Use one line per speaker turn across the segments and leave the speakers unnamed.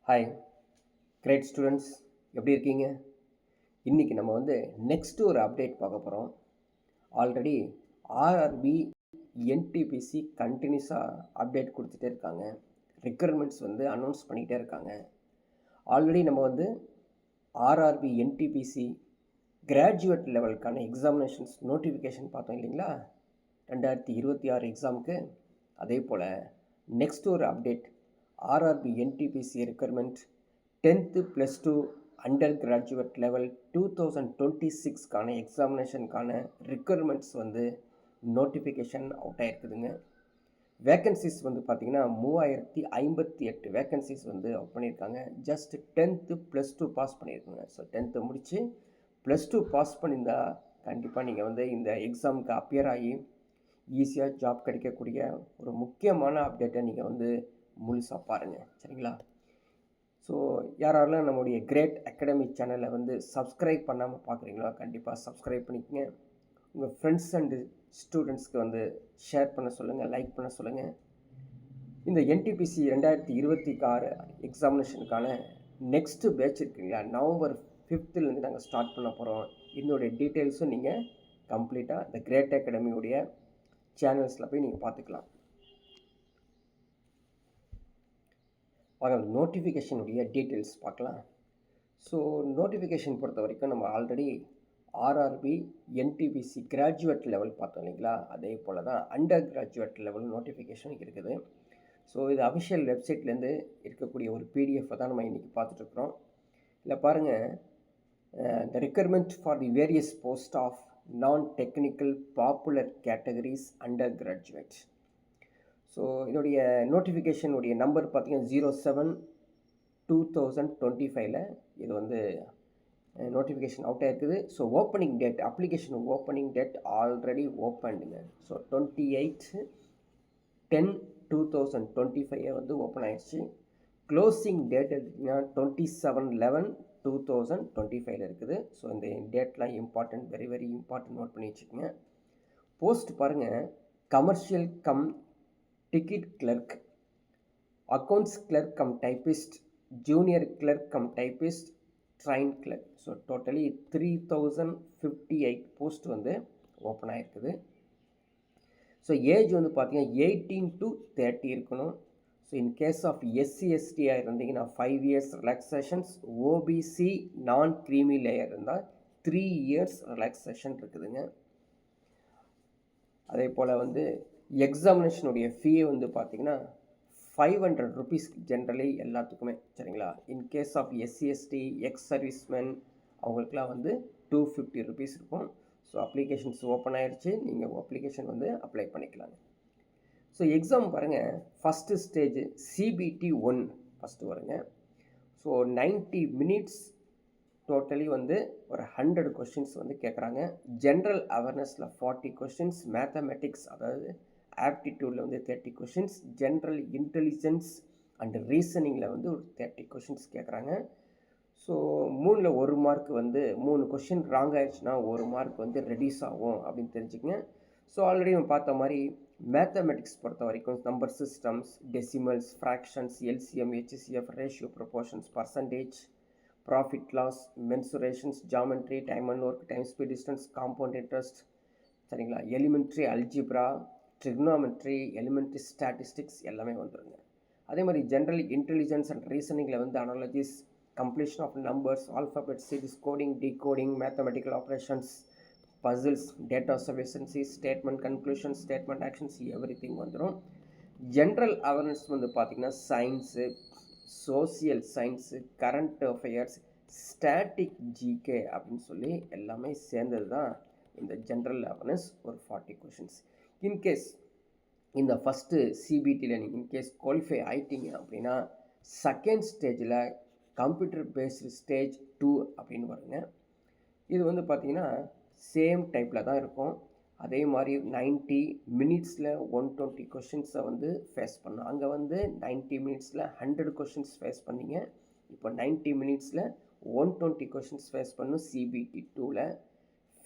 Hi great students, எப்படி இருக்கீங்க? இன்றைக்கி நம்ம நெக்ஸ்ட்டு ஒரு அப்டேட் பார்க்க போகிறோம். ஆல்ரெடி ஆர்ஆர்பி என்டிபிசி கண்டினியூஸாக அப்டேட் கொடுத்துட்டே இருக்காங்க. ரெக்யர்மெண்ட்ஸ் அனௌன்ஸ் பண்ணிகிட்டே இருக்காங்க. ஆல்ரெடி நம்ம ஆர்ஆர்பி என்டிபிசி கிராஜுவேட் லெவலுக்கான எக்ஸாமினேஷன்ஸ் நோட்டிஃபிகேஷன் பார்த்தோம் இல்லைங்களா, 2026 எக்ஸாமுக்கு. அதே போல் நெக்ஸ்ட் ஒரு update, RRB NTPC requirement 10th +2 under graduate level 2026க்கான எக்ஸாமினேஷனுக்கான ரெக்யர்மெண்ட்ஸ் நோட்டிஃபிகேஷன் அவுட் ஆகிருக்குதுங்க. வேக்கன்சிஸ் பார்த்திங்கன்னா 3058 வேக்கன்சிஸ் அவுட் பண்ணியிருக்காங்க. ஜஸ்ட் 10th +2 பாஸ் பண்ணியிருக்காங்க. ஸோ 10th முடித்து +2 பாஸ் பண்ணியிருந்தா கண்டிப்பாக நீங்கள் இந்த எக்ஸாமுக்கு அப்பியர் ஆகி ஈஸியாக ஜாப் கிடைக்கக்கூடிய ஒரு முக்கியமான அப்டேட்டை நீங்கள் முழுசாக பாருங்கள், சரிங்களா? ஸோ யாரெல்லாம் நம்முடைய கிரேட் அகாடமி சேனலை சப்ஸ்கிரைப் பண்ணாமல் பார்க்குறீங்களோ கண்டிப்பாக சப்ஸ்கிரைப் பண்ணிக்கங்க. உங்கள் ஃப்ரெண்ட்ஸ் அண்டு ஸ்டூடெண்ட்ஸ்க்கு ஷேர் பண்ண சொல்லுங்கள், லைக் பண்ண சொல்லுங்கள். இந்த என்டிபிசி 2026 எக்ஸாமினேஷனுக்கான நெக்ஸ்ட்டு பேட்ச் இருக்குங்களா, நவம்பர் 5th நாங்கள் ஸ்டார்ட் பண்ண போகிறோம். இதனுடைய டீட்டெயில்ஸும் நீங்கள் கம்ப்ளீட்டாக இந்த கிரேட் அகாடமியுடைய சேனல்ஸில் போய் நீங்கள் பார்த்துக்கலாம். வாங்க நோட்டிஃபிகேஷனுடைய டீட்டெயில்ஸ் பார்க்கலாம். ஸோ நோட்டிஃபிகேஷன் பொறுத்த வரைக்கும் நம்ம already RRB NTPC graduate level பார்த்தோம் இல்லைங்களா, அதே போல் தான் அண்டர் கிராஜுவேட் லெவல் நோட்டிஃபிகேஷன் இருக்குது. ஸோ இது அஃபிஷியல் வெப்சைட்லேருந்து இருக்கக்கூடிய ஒரு பிடிஎஃப்பை தான் நம்ம இன்றைக்கி பார்த்துட்ருக்குறோம். இதில் பாருங்கள், the requirement for the various post of non technical popular categories under graduate. So இதோடைய நோட்டிஃபிகேஷனுடைய நம்பர் பார்த்திங்கன்னா 07/2025 இது நோட்டிஃபிகேஷன் அவுட் ஆகிருக்குது. So opening date, application opening date already ஓப்பன்டுங்க. So 28/10/2025 open ஆகிடுச்சு. க்ளோசிங் டேட் எடுத்திங்கன்னா 27/11/2025 இருக்குது. ஸோ இந்த டேட்லாம் important, very very important, note பண்ணி வச்சுக்கோங்க. போஸ்ட் பாருங்கள், commercial cum ticket clerk, accounts clerk cum typist, junior clerk cum typist, train clerk. So totally 3058 post open ஆகிருக்குது. So age பார்த்தீங்கன்னா 18 to 30 இருக்கணும். ஸோ இன் கேஸ் ஆஃப் SC/STயாக இருந்தீங்கன்னா 5 years relaxations, OBC non creamy layer இருந்தால் 3 years relaxation இருக்குதுங்க. அதே போல் எக்ஸாமினேஷனுடைய ஃபீ பார்த்திங்கன்னா 500 rupees generally எல்லாத்துக்குமே, சரிங்களா? In case of SC/ST ex serviceman அவங்களுக்குலாம் 250 rupees இருக்கும். ஸோ அப்ளிகேஷன்ஸ் ஓப்பன் ஆகிடுச்சு, நீங்கள் அப்ளிகேஷன் அப்ளை பண்ணிக்கலாங்க. ஸோ எக்ஸாம் பாருங்கள், ஃபஸ்ட்டு ஸ்டேஜ் CBT 1 ஃபஸ்ட்டு வருங்க. ஸோ 90 minutes டோட்டலி ஒரு 100 கொஷின்ஸ் கேட்குறாங்க. ஜென்ரல் அவேர்னஸில் 40 கொஷின்ஸ், மேத்தமெட்டிக்ஸ் அதாவது ஆப்டிடியூடில் 30 கொஷின்ஸ், ஜென்ரல் இன்டெலிஜென்ஸ் அண்டு ரீசனிங்கில் ஒரு 30 கொஷின்ஸ் கேட்குறாங்க. ஸோ 3ல் 1 மார்க் 3 கொஷின் ராங் ஆயிடுச்சுன்னா 1 மார்க் ரெடியூஸ் ஆகும் அப்படின்னு தெரிஞ்சுக்கங்க. ஸோ ஆல்ரெடி நம்ம பார்த்த மாதிரி மேத்தமெட்டிக்ஸ் பொறுத்த வரைக்கும் number systems, decimals, fractions, LCM, HCF, ratio, proportions, percentage, profit loss, mensurations, geometry, time and work, time speed distance, compound interest, சரிங்களா? Elementary algebra, trigonometry, elementary statistics எல்லாமே வந்துடுங்க. அதே மாதிரி ஜென்ரல் இன்டெலிஜென்ஸ் அண்ட் ரீசனிங்கில் analogies, completion of numbers, alphabet series, coding, decoding, mathematical operations, puzzles, data sufficiency, statement conclusion, statement actions, everything வந்துடும். General awareness பார்த்திங்கன்னா science, social science, current affairs, static, GK அப்படின்னு சொல்லி எல்லாமே சேர்ந்தது தான் இந்த general awareness, ஒரு 40 கொஷின்ஸ். இன்கேஸ் இந்த ஃபஸ்ட்டு CBTயில் நீங்கள் இன்கேஸ் குவாலிஃபை ஆகிட்டீங்க அப்படின்னா செகண்ட் ஸ்டேஜில் கம்ப்யூட்டர் பேஸ்டு ஸ்டேஜ் 2 அப்படின்னு வருங்க. இது பார்த்திங்கன்னா சேம் டைப்பில் தான் இருக்கும். அதே மாதிரி 90 minutesல 120 கொஷின்ஸை ஃபேஸ் பண்ணோம். அங்கே 90 minutesல 100 கொஷின்ஸ் ஃபேஸ் பண்ணிங்க. இப்போ 90 minutesல 120 கொஷின்ஸ் ஃபேஸ் பண்ணும். CBT 2ல்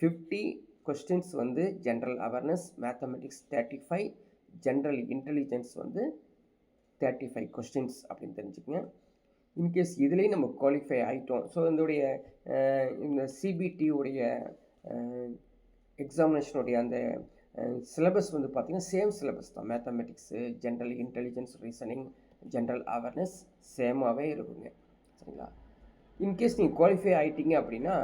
50 questions general awareness, mathematics 35, general intelligence 35 questions அப்படின்னு தெரிஞ்சுக்கங்க. இன்கேஸ் இதுலேயும் நம்ம குவாலிஃபை ஆகிட்டோம். ஸோ இதோடைய இந்த சிபிடி உடைய எக்ஸாமினேஷனுடைய அந்த சிலபஸ் வந்து பார்த்திங்கன்னா சேம் சிலபஸ் தான். Mathematics, general intelligence, reasoning, general awareness சேமாகவே இருக்குங்க. சரிங்களா? இன்கேஸ் நீங்கள் குவாலிஃபை ஆகிட்டீங்க அப்படின்னா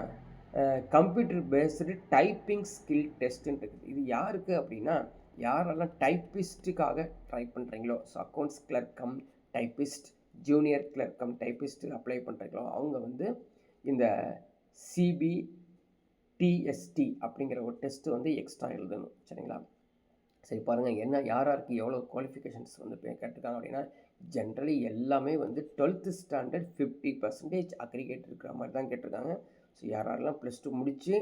கம்ப்யூட்டர் பேஸ்டு டைப்பிங் ஸ்கில் டெஸ்ட்டுன்னு இருக்குது. இது யாருக்கு அப்படின்னா யாரெல்லாம் டைப்பிஸ்ட்டுக்காக ட்ரை பண்ணுறீங்களோ, so accounts clerk cum typist, junior clerk cum typist apply பண்ணுறீங்களோ அவங்க வந்து இந்த சிபிடிஎஸ்டி அப்படிங்கிற ஒரு டெஸ்ட்டு வந்து எக்ஸ்ட்ரா எழுதணும். சரிங்களா? சரி பாருங்கள், என்ன யாருக்கு எவ்வளோ குவாலிஃபிகேஷன்ஸ் வந்து கேட்டிருக்காங்க அப்படின்னா ஜென்ரலி எல்லாமே வந்து 12th ஸ்டாண்டர்ட் 50% அக்ரிகேட் இருக்கிற மாதிரி தான் கேட்டிருக்காங்க. ஸோ யாரெல்லாம் +2 முடித்து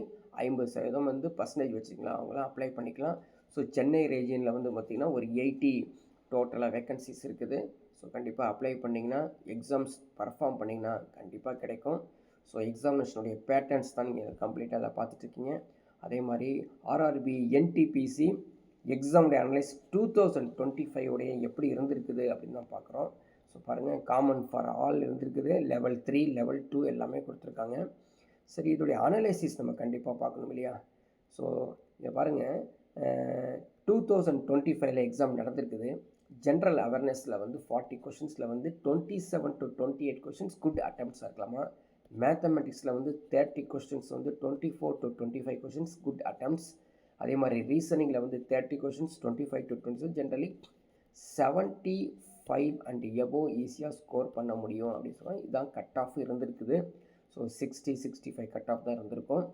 50% வந்து பர்சன்டேஜ் வச்சுக்கலாம், அவங்களாம் அப்ளை பண்ணிக்கலாம். ஸோ சென்னை ரீஜியனில் வந்து பார்த்திங்கன்னா ஒரு 80 டோட்டலாக வேக்கன்சிஸ் இருக்குது. ஸோ கண்டிப்பாக அப்ளை பண்ணிங்கன்னா எக்ஸாம்ஸ் பர்ஃபார்ம் பண்ணிங்கன்னா கண்டிப்பாக கிடைக்கும். ஸோ எக்ஸாமினேஷனுடைய பேட்டர்ன்ஸ் தான் நீங்கள் கம்ப்ளீட்டாக எல்லாம் பார்த்துட்ருக்கீங்க. அதே மாதிரி ஆர்ஆர்பி என்டிபிசி எக்ஸாமுடைய அனலைஸ் 2025 உடைய எப்படி இருந்திருக்குது அப்படின்னு தான் பார்க்குறோம். ஸோ பாருங்கள், காமன் ஃபார் ஆல் இருந்திருக்குது, லெவல் 3 லெவல் 2 எல்லாமே கொடுத்துருக்காங்க. சரி, இதோடைய அனலைசிஸ் நம்ம கண்டிப்பாக பார்க்கணும் இல்லையா? ஸோ இதை பாருங்கள், 2025 எக்ஸாம் நடந்திருக்குது. ஜென்ரல் அவேர்னஸில் வந்து 40 கொஷின்ஸில் வந்து 27 to 28 கொஷின்ஸ் குட் அட்டெம்ப்ட்ஸாக இருக்கலாமா. மேத்தமெட்டிக்ஸில் வந்து 30 கொஸ்டின்ஸ் வந்து 24 to 25 கொஷின்ஸ் குட் அட்டெம்ப்ட்ஸ். அதே மாதிரி ரீசனிங்கில் வந்து 30 questions 25 to 27, generally 75 and above ஈஸியாக ஸ்கோர் பண்ண முடியும் அப்படின்னு சொன்னால் இதுதான் கட் ஆஃப் இருந்திருக்குது. ஸோ 60-65 கட் ஆஃப் தான் இருந்திருக்கும்.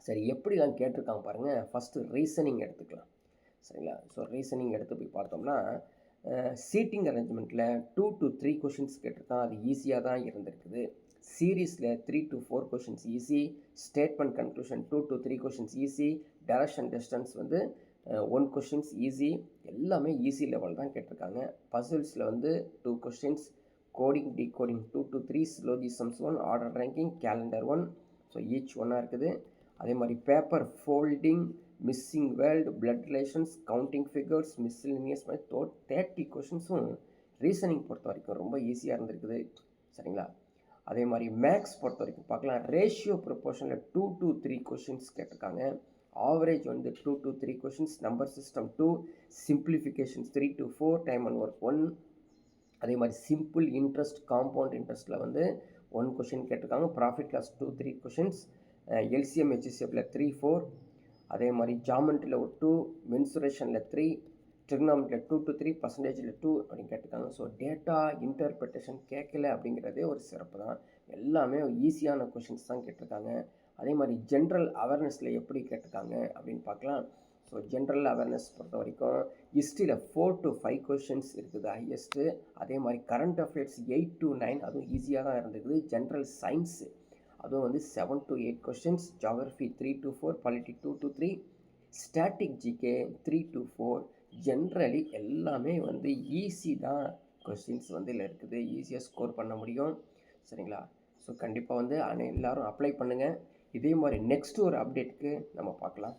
சரி, எப்படி தான் கேட்டிருக்காங்க பாருங்கள். ஃபஸ்ட்டு ரீசனிங் எடுத்துக்கலாம். சரிங்களா? ஸோ ரீசனிங் எடுத்து போய் பார்த்தோம்னா சீட்டிங் அரேஞ்ச்மெண்ட்டில் 2 to 3 கொஷின்ஸ் கேட்டிருக்கான், அது ஈஸியாக தான் இருந்திருக்குது. சீரீஸில் 3 to 4 questions easy, statement conclusion 2 to 3 questions easy, direction distance வந்து 1 கொஷின்ஸ் ஈஸி, எல்லாமே ஈஸி லெவல் தான் கேட்டிருக்காங்க. பசில்ஸில் வந்து 2 questions, coding decoding 2 to 3, சிலோஜிசம்ஸ் 1, order ranking, calendar 1, so each ஒன்னாக இருக்குது. அதே மாதிரி paper folding, missing world, blood relations, counting figures, miscellaneous மாதிரி 30 கொஷின்ஸும் ரீசனிங் பொறுத்த வரைக்கும் ரொம்ப ஈஸியாக இருந்திருக்குது. சரிங்களா? அதே மாதிரி மேக்ஸ் பொறுத்த வரைக்கும் பார்க்கலாம், ரேஷியோ ப்ரொபோர்ஷனில் 2 to 3 கொஷின்ஸ் கேட்டிருக்காங்க. ஆவரேஜ் வந்து 2 to 3 questions, number system 2, simplifications 3 to 4, time and work 1. அதே மாதிரி சிம்பிள் இன்ட்ரெஸ்ட், காம்பவுண்ட் இன்ட்ரெஸ்ட்டில் வந்து 1 கொஷின் கேட்டிருக்காங்க. ப்ராஃபிட் லாஸ் 2-3 கொஷின்ஸ், எல்சிஎம் ஹெச்சிஎஃப்பில் 3-4. அதே மாதிரி ஜாமெண்ட்ரியில் ஒரு 2, மென்சுரேஷனில் 3, ட்ரிக்னாமெட்ரியில் 2 to 3, பர்சன்டேஜில் 2 அப்படின்னு கேட்டிருக்காங்க. ஸோ டேட்டா இன்டர்பிரிட்டேஷன் கேட்கல அப்படிங்கிறதே ஒரு சிறப்பு தான். எல்லாமே ஈஸியான கொஷின்ஸ் தான் கேட்டிருக்காங்க. அதே மாதிரி ஜென்ரல் அவேர்னஸில் எப்படி கேட்டிருக்காங்க அப்படின்னு பார்க்கலாம். ஸோ ஜென்ரல் அவேர்னஸ் பொறுத்த வரைக்கும் ஹிஸ்ட்ரியில் 4 to 5 கொஷின்ஸ் இருக்குது ஹையஸ்ட்டு. அதே மாதிரி கரண்ட் அஃபேர்ஸ் 8 to 9, அதுவும் ஈஸியாக தான் இருந்தது. ஜென்ரல் சயின்ஸு அதுவும் வந்து 7 to 8 questions, geography 3 to 4, polity 2 to 3, static GK 3 to 4. Generally எல்லாமே வந்து ஈஸி தான் கொஸ்டின்ஸ் வந்து இதில் இருக்குது, ஈஸியாக ஸ்கோர் பண்ண முடியும். சரிங்களா? ஸோ கண்டிப்பாக வந்து எல்லோரும் அப்ளை பண்ணுங்கள். இதே மாதிரி நெக்ஸ்ட் ஒரு அப்டேட்டுக்கு நம்ம பார்க்கலாம்.